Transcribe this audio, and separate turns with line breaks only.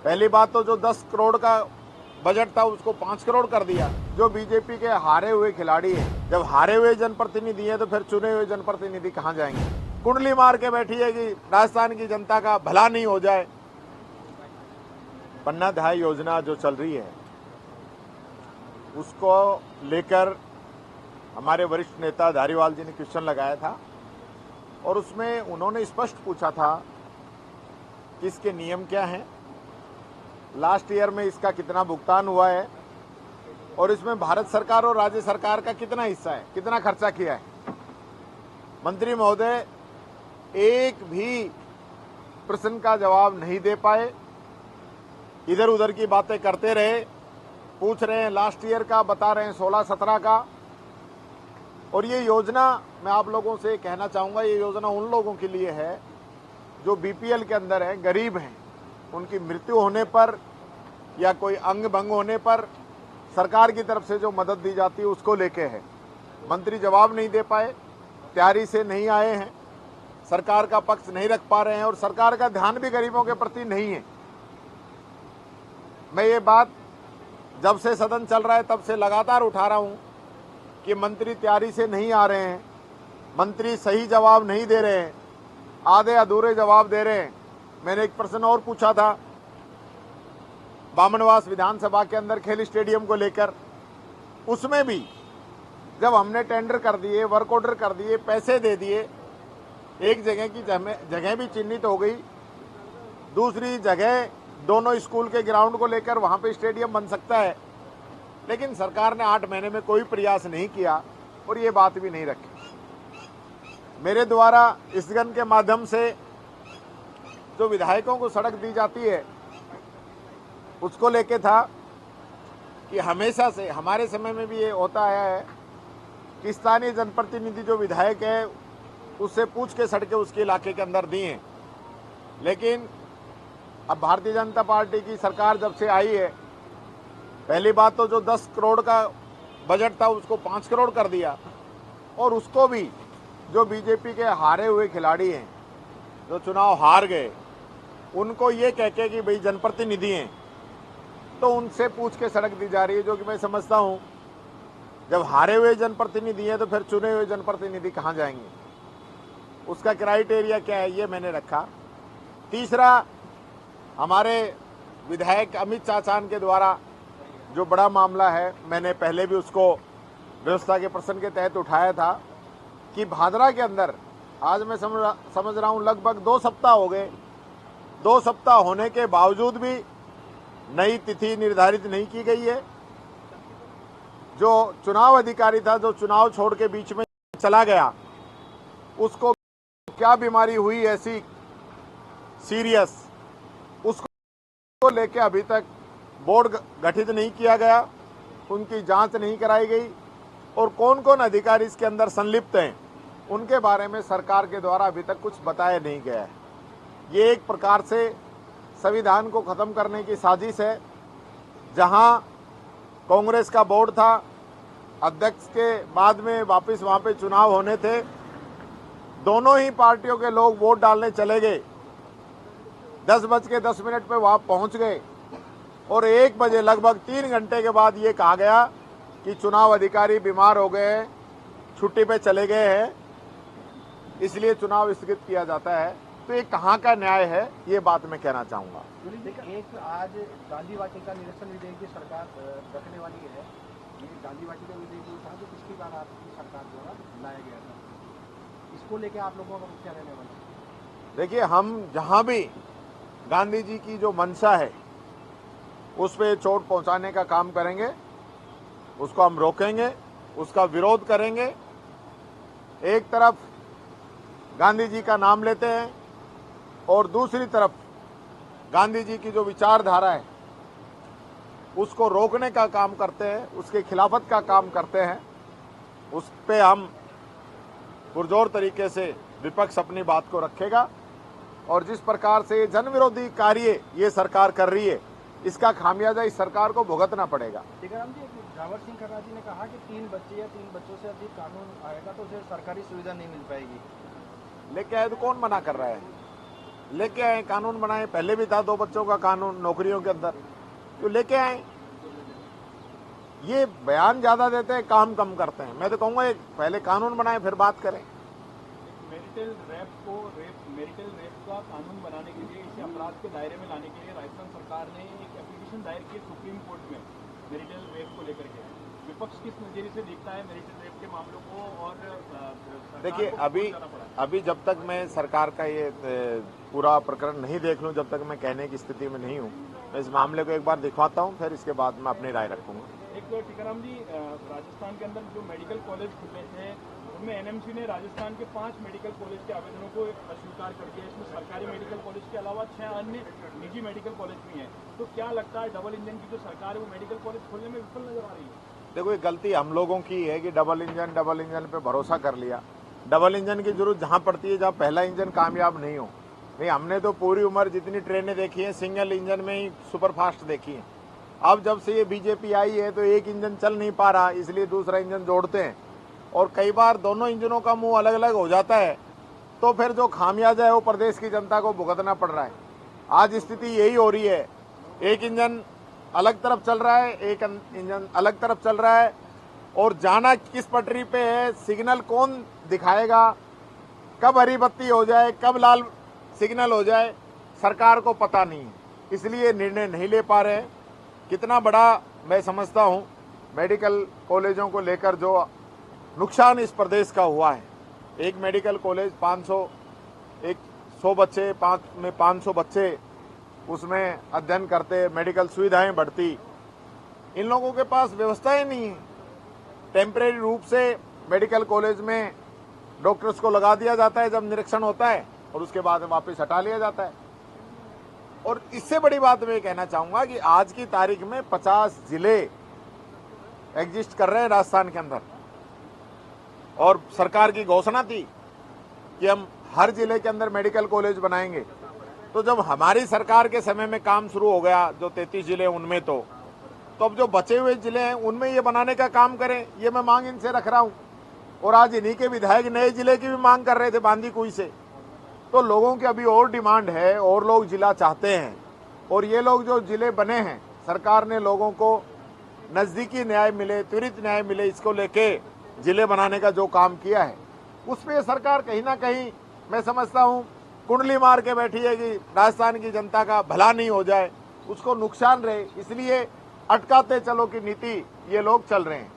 पहली बात तो जो 10 करोड़ का बजट था उसको 5 करोड़ कर दिया। जो बीजेपी के हारे हुए खिलाड़ी हैं, जब हारे हुए जनप्रतिनिधि हैं तो फिर चुने हुए जनप्रतिनिधि कहां जाएंगे? कुंडली मार के बैठी है कि राजस्थान की जनता का भला नहीं हो जाए। पन्ना धाय योजना जो चल रही है उसको लेकर हमारे वरिष्ठ नेता धारीवाल जी ने क्वेश्चन लगाया था और उसमें उन्होंने स्पष्ट पूछा था कि इसके नियम क्या हैं, लास्ट ईयर में इसका कितना भुगतान हुआ है और इसमें भारत सरकार और राज्य सरकार का कितना हिस्सा है, कितना खर्चा किया है। मंत्री महोदय एक भी प्रश्न का जवाब नहीं दे पाए, इधर उधर की बातें करते रहे। पूछ रहे हैं लास्ट ईयर का, बता रहे हैं 16-17 का। और ये योजना, मैं आप लोगों से कहना चाहूंगा, ये योजना उन लोगों के लिए है जो बीपीएल के अंदर है, गरीब हैं। उनकी मृत्यु होने पर या कोई अंग भंग होने पर सरकार की तरफ से जो मदद दी जाती है उसको लेके है। मंत्री जवाब नहीं दे पाए, तैयारी से नहीं आए हैं, सरकार का पक्ष नहीं रख पा रहे हैं और सरकार का ध्यान भी गरीबों के प्रति नहीं है। मैं ये बात जब से सदन चल रहा है तब से लगातार उठा रहा हूं कि मंत्री तैयारी से नहीं आ रहे हैं, मंत्री सही जवाब नहीं दे रहे हैं, आधे अधूरे जवाब दे रहे हैं। मैंने एक प्रश्न और पूछा था बामनवास विधानसभा के अंदर खेल स्टेडियम को लेकर, उसमें भी जब हमने टेंडर कर दिए, वर्क ऑर्डर कर दिए, पैसे दे दिए, एक जगह की जगह भी चिन्हित हो गई, दूसरी जगह दोनों स्कूल के ग्राउंड को लेकर वहां पे स्टेडियम बन सकता है, लेकिन सरकार ने 8 महीने में कोई प्रयास नहीं किया और ये बात भी नहीं रखी। मेरे द्वारा इस गन के माध्यम से जो विधायकों को सड़क दी जाती है उसको लेके था कि हमेशा से हमारे समय में भी ये होता आया है कि स्थानीय जनप्रतिनिधि जो विधायक है उससे पूछ के सड़कें उसके इलाके के अंदर दी हैं। लेकिन अब भारतीय जनता पार्टी की सरकार जब से आई है, पहली बात तो जो 10 करोड़ का बजट था उसको 5 करोड़ कर दिया और उसको भी जो बीजेपी के हारे हुए खिलाड़ी हैं, जो चुनाव हार गए, उनको ये कह के कि भाई जनप्रतिनिधि हैं तो उनसे पूछ के सड़क दी जा रही है, जो कि मैं समझता हूं जब हारे हुए जनप्रतिनिधि हैं तो फिर चुने हुए जनप्रतिनिधि कहां जाएंगे? उसका क्राइटेरिया क्या है ये मैंने रखा। तीसरा, हमारे विधायक अमित चाचान के द्वारा जो बड़ा मामला है, मैंने पहले भी उसको व्यवस्था के प्रश्न के तहत उठाया था कि भादरा के अंदर आज मैं समझ रहा हूं लगभग 2 सप्ताह हो गए, 2 सप्ताह होने के बावजूद भी नई तिथि निर्धारित नहीं की गई है। जो चुनाव अधिकारी था, जो चुनाव छोड़ के बीच में चला गया, उसको क्या बीमारी हुई ऐसी सीरियस, उसको लेके अभी तक बोर्ड गठित नहीं किया गया, उनकी जांच नहीं कराई गई और कौन कौन अधिकारी इसके अंदर संलिप्त हैं उनके बारे में सरकार के द्वारा अभी तक कुछ बताया नहीं गया है। ये एक प्रकार से संविधान को खत्म करने की साजिश है। जहां कांग्रेस का बोर्ड था, अध्यक्ष के बाद में वापस वहां पे चुनाव होने थे, दोनों ही पार्टियों के लोग वोट डालने चले गए, 10:10 पे वहां पहुंच गए और 1 बजे लगभग 3 घंटे के बाद ये कहा गया कि चुनाव अधिकारी बीमार हो गए हैं, छुट्टी पे चले गए हैं, इसलिए चुनाव स्थगित किया जाता है। तो ये कहाँ का न्याय है, ये बात मैं कहना चाहूंगा।
एक आज गांधी वाटिका निरसन विधेयक की सरकार रखने वाली है, ये गांधी वाटिका विधेयक जो था जो पिछली बार आपकी सरकार द्वारा लाया गया था, इसको लेके आप लोगों का क्या रहने वाला है?
देखिए, हम जहां भी गांधी जी की जो मंशा है उस पर चोट पहुंचाने का काम करेंगे, उसको हम रोकेंगे, उसका विरोध करेंगे। एक तरफ गांधी जी का नाम लेते हैं और दूसरी तरफ गांधी जी की जो विचारधारा है उसको रोकने का काम करते हैं, उसके खिलाफत का काम करते हैं। उस पे हम पुरजोर तरीके से विपक्ष अपनी बात को रखेगा और जिस प्रकार से जन विरोधी कार्य ये सरकार कर रही है, इसका खामियाजा इस सरकार को भुगतना पड़ेगा।
टीकाराम जी, जावर सिंह खन्ना जी ने कहा कि 3 बच्चे या 3 बच्चों से अधिक कानून आएगा तो उसे सरकारी सुविधा नहीं मिल पाएगी।
लेके आए तो कौन मना कर रहा है? लेके आए, कानून बनाए। पहले भी था 2 बच्चों का कानून नौकरियों के अंदर, तो लेके आए। ये बयान ज्यादा देते हैं, काम कम करते हैं। मैं तो कहूंगा एक पहले कानून बनाए फिर बात करें।
मैरिटल रेप का कानून बनाने के लिए, इसे अपराध के दायरे में लाने के लिए राजस्थान सरकार ने एक एप्लीकेशन दायर की सुप्रीम कोर्ट में मैरिटल रेप को लेकर के। विपक्ष किस नजरिए से देखता है मैरिटल रेप के मामलों को? और
देखिए, अभी जब तक मैं सरकार का ये पूरा प्रकरण नहीं देख लूं, जब तक मैं कहने की स्थिति में नहीं हूं। मैं इस मामले को एक बार दिखवाता हूं, फिर इसके बाद मैं अपनी राय रखूंगा।
एक टीकाराम जी, राजस्थान के अंदर जो मेडिकल कॉलेज खुले थे उनमें एनएमसी ने राजस्थान के 5 मेडिकल कॉलेज के आवेदनों को अस्वीकार कर दिया। इसमें सरकारी मेडिकल कॉलेज के अलावा 6 अन्य निजी मेडिकल कॉलेज भी हैं। तो क्या लगता है डबल इंजन की जो सरकार है वो मेडिकल कॉलेज खोलने में विफल नजर आ रही है?
देखो, ये गलती हम लोगों की है कि डबल इंजन पे भरोसा कर लिया। डबल इंजन की जरूरत जहां पड़ती है जहां पहला इंजन कामयाब नहीं हो। नहीं, हमने तो पूरी उम्र जितनी ट्रेनें देखी हैं सिंगल इंजन में ही सुपरफास्ट देखी हैं। अब जब से ये बीजेपी आई है तो एक इंजन चल नहीं पा रहा, इसलिए दूसरा इंजन जोड़ते हैं और कई बार दोनों इंजनों का मुंह अलग अलग हो जाता है, तो फिर जो खामियाजा है वो प्रदेश की जनता को भुगतना पड़ रहा है। आज स्थिति यही हो रही है, एक इंजन अलग तरफ चल रहा है, एक इंजन अलग तरफ चल रहा है, और जाना किस पटरी पे है, सिग्नल कौन दिखाएगा, कब हरी बत्ती हो जाए, कब लाल सिग्नल हो जाए, सरकार को पता नहीं है, इसलिए निर्णय नहीं ले पा रहे हैं। कितना बड़ा मैं समझता हूं मेडिकल कॉलेजों को लेकर जो नुकसान इस प्रदेश का हुआ है। एक मेडिकल कॉलेज 100 बच्चे, 500 बच्चे उसमें अध्ययन करते, मेडिकल सुविधाएं बढ़ती, इन लोगों के पास व्यवस्थाएं नहीं है। टेम्परेरी रूप से मेडिकल कॉलेज में डॉक्टर्स को लगा दिया जाता है जब निरीक्षण होता है, और उसके बाद वापस हटा लिया जाता है। और इससे बड़ी बात मैं कहना चाहूंगा कि आज की तारीख में 50 जिले एग्जिस्ट कर रहे हैं राजस्थान के अंदर, और सरकार की घोषणा थी कि हम हर जिले के अंदर मेडिकल कॉलेज बनाएंगे। तो जब हमारी सरकार के समय में काम शुरू हो गया, जो 33 जिले उनमें, तो अब जो बचे हुए जिले हैं उनमें ये बनाने का काम करें, ये मैं मांग इनसे रख रहा हूं। और आज इन्हीं के विधायक नए जिले की भी मांग कर रहे थे बांदीकुई से। तो लोगों की अभी और डिमांड है, और लोग जिला चाहते हैं, और ये लोग जो जिले बने हैं, सरकार ने लोगों को नजदीकी न्याय मिले, त्वरित न्याय मिले, इसको लेके जिले बनाने का जो काम किया है, उसमें सरकार कहीं ना कहीं मैं समझता हूं कुंडली मार के बैठी है कि राजस्थान की जनता का भला नहीं हो जाए, उसको नुकसान रहे, इसलिए अटकाते चलो की नीति ये लोग चल रहे हैं।